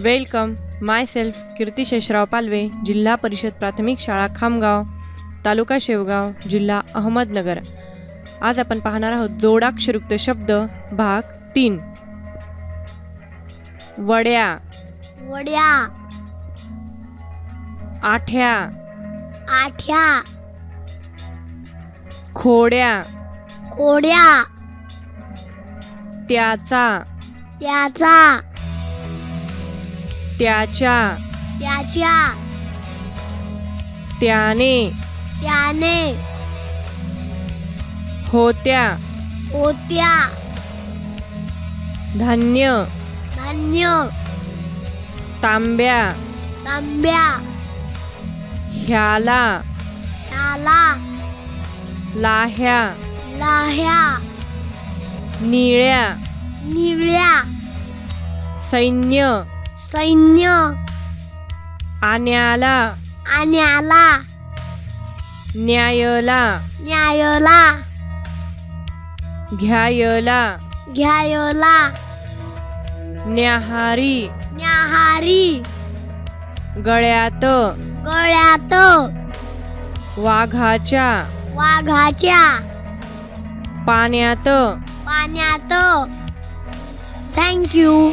Welcome माय self कीर्ती शेषराव पालवे, जिल्हा परिषद प्राथमिक शाळा खामगाव, तालुका शेवगाव, जिल्हा अहमदनगर। आज आपण पाहणार आहोत जोडाक्षरयुक्त शब्द भाग 3। वड्या, वड्या, आठ्या, आठ्या, खोड्या, खोड्या, त्याचा, त्याचा, त्याच्या, त्याच्या, त्याने, त्याने, होत्या, होत्या, धान्य, धान्य, तांब्या, तांब्या, ह्याला, त्याला, लाह्या, लाह्या, निळ्या, निळ्या, सैन्य, सैन्य, आण्याला, आण्याला, न्यायला, न्यायला, घ्यायला, घ्यायला, न्याहारी, न्याहारी, गळ्यात, गळ्यात, वाघाच्या, वाघाच्या, पाण्यात। पाण्यात। Thank you.